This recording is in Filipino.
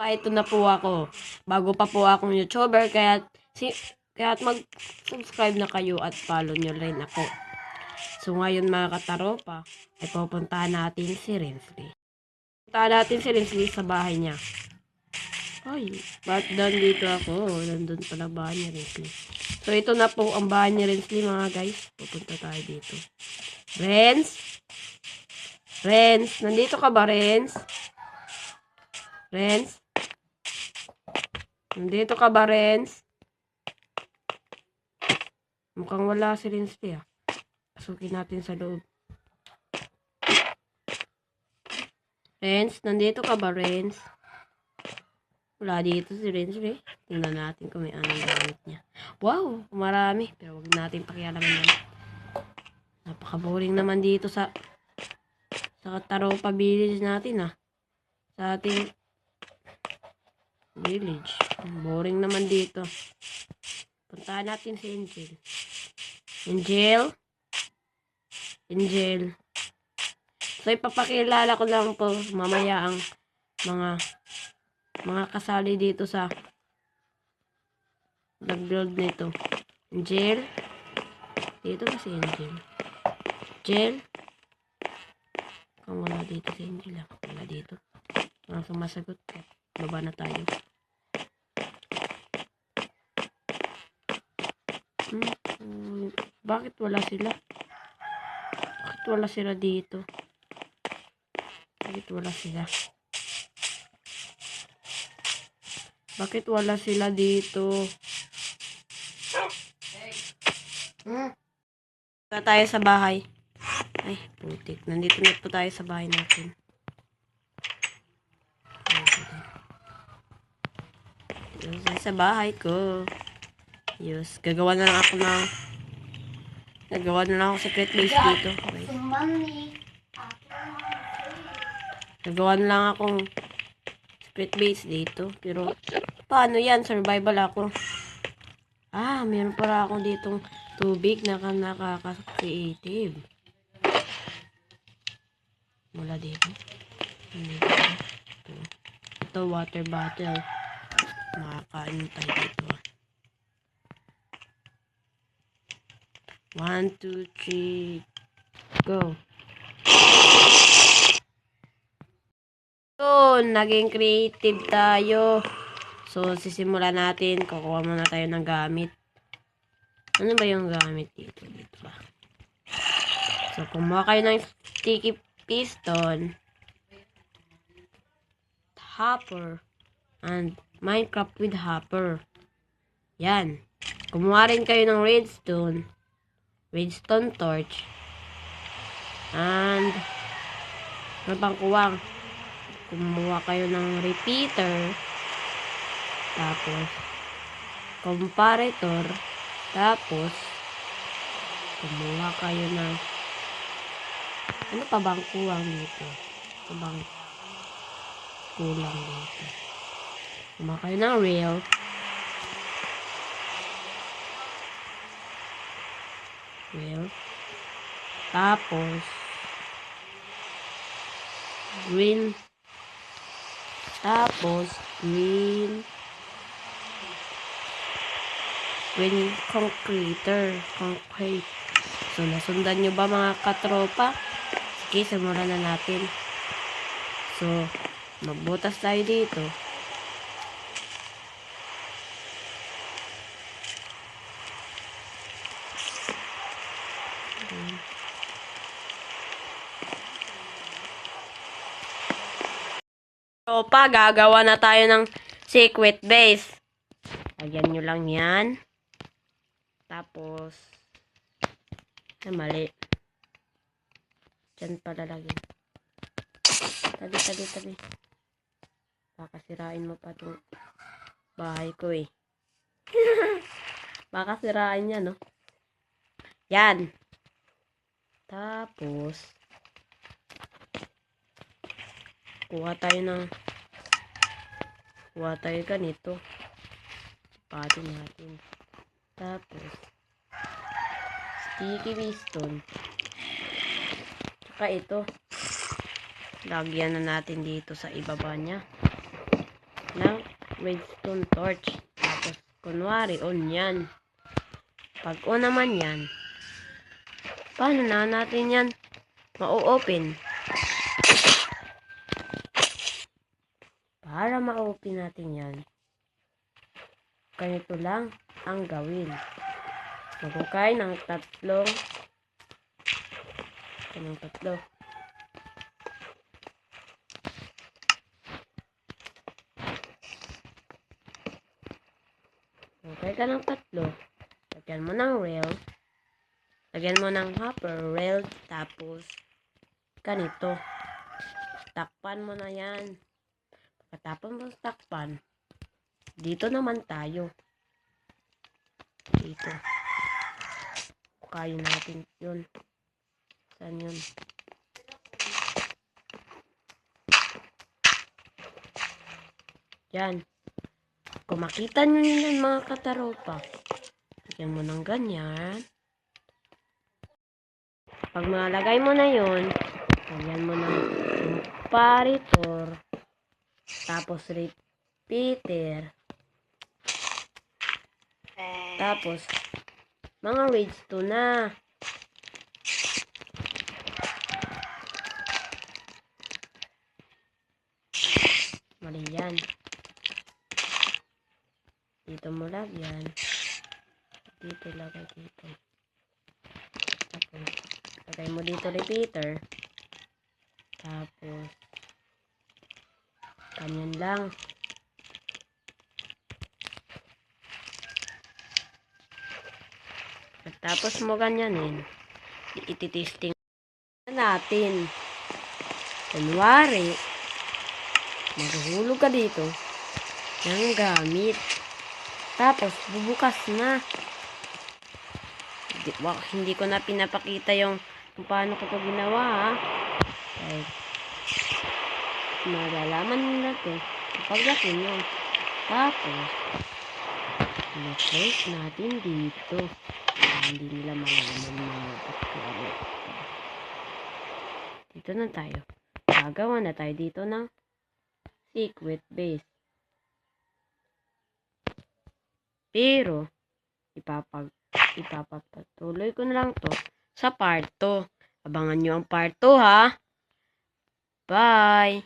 Ito na po ako. Bago pa po akong YouTuber, kaya mag-subscribe na kayo at follow nyo rin ako. So ngayon mga kataropa, ay pupuntahan natin si Rensley. Puntahan natin si Rensley sa bahay niya. Ay, ba't nandito ako? Nandun pala bahay ni Rensley. So ito na po ang bahay ni Rensley mga guys. Pupunta tayo dito. Rens? Rens? Nandito ka ba, Rens? Rens? Nandito ka ba, Rens? Mukhang wala si Rensley ah. Pasukin natin sa loob. Rens, nandito ka ba, Rens? Wala dito si Rensley. Tingnan natin kung may anong gamit niya. Wow, marami. Pero wag natin pakialaman yan. Napaka-boring naman dito sa Taropa Village natin ah. Sa ating village. Boring naman dito. Puntahan natin si Angel. Angel? Angel. So, ipapakilala ko lang po mamaya ang mga kasali dito sa nag-build nito. Angel? Dito ba si Angel? Angel? Kung wala dito si Angel ah. Wala dito. Walang sumasagot. Baba na tayo. Bakit wala sila? Bakit wala sila dito? Bakit wala sila? Bakit wala sila dito? Punta tayo sa bahay. Ay, putik. Nandito na po tayo sa bahay natin. Yes, sa bahay ko. Yes, gagawa na lang ako secret base dito. Okay. Gagawa na lang akong secret base dito. Pero, paano yan? Survival ako. Ah, meron para ako ditong tubig na nakaka-creative. Wala dito. Ito, water bottle. Makakain tayo dito. 1, 2, 3, go. So, naging creative tayo. So, sisimulan natin. Kukuha muna tayo ng gamit. Ano ba yung gamit dito? Dito ba? So, kumuha kayo ng sticky piston, hopper, and Minecraft with hopper. Yan. Kumuha rin kayo ng redstone torch, and ano pang kuwang? Kumuha kayo ng repeater, tapos comparator, tapos kumuha kayo ng ano pa bang kuwang dito? Ano bang kulang dito? Kumuha kayo ng rail, tapos green concrete. So, nasundan nyo ba mga katropa? Sige, simulan na natin. So, magbutas tayo dito. Tropa, gagawa na tayo ng secret base. Lagyan nyo lang yan. Tapos, mali. Diyan pala lagyan. Tabi. Baka sirain mo pa itong bahay ko eh. Baka sirain yan, no? Yan. Tapos, kuha tayo ganito. Pati natin. Tapos, sticky piston. Tsaka ito. Lagyan na natin dito sa ibaba niya. ng redstone torch. Tapos, kunwari, on yan. Pag on naman yan, paano na natin yan ma-open? Para ma-open natin yan, ganito lang ang gawin. Maghukay ng tatlo. Maghukay ka ng tatlo. Lagyan mo ng rail. Lagyan mo ng hopper rail. Tapos, ganito. Takpan mo na yan. Pagkatapos mo takpan, dito naman tayo. Dito. Hukayin natin yun. Saan yun? Yan. Kung makita nyo yun mga kataropa, lagyan mo ng ganyan. Pag malagay mo na yun, lagyan mo ng comparator. Tapos repeater. Tapos, mga redstone na. Mali yan. Dito mo lagyan. Dito lagay dito. Tapos, lagay mo dito repeater. Tapos, ganyan lang. At tapos mo ganyanin. Ititesting natin. Kunwari, maghuhulog ka dito ng gamit. Tapos, bubukas na. Hindi ko na pinapakita yung kung paano ko ito ginawa, ha. Like, malalaman nila ito kapag laki nyo. Tapos, i-place natin dito. Hindi nila malaman mga pagkano. Dito na tayo. Gagawa na tayo dito ng secret base. Pero, ipapatuloy ko na lang to sa part 2. Abangan nyo ang part 2, ha? Bye!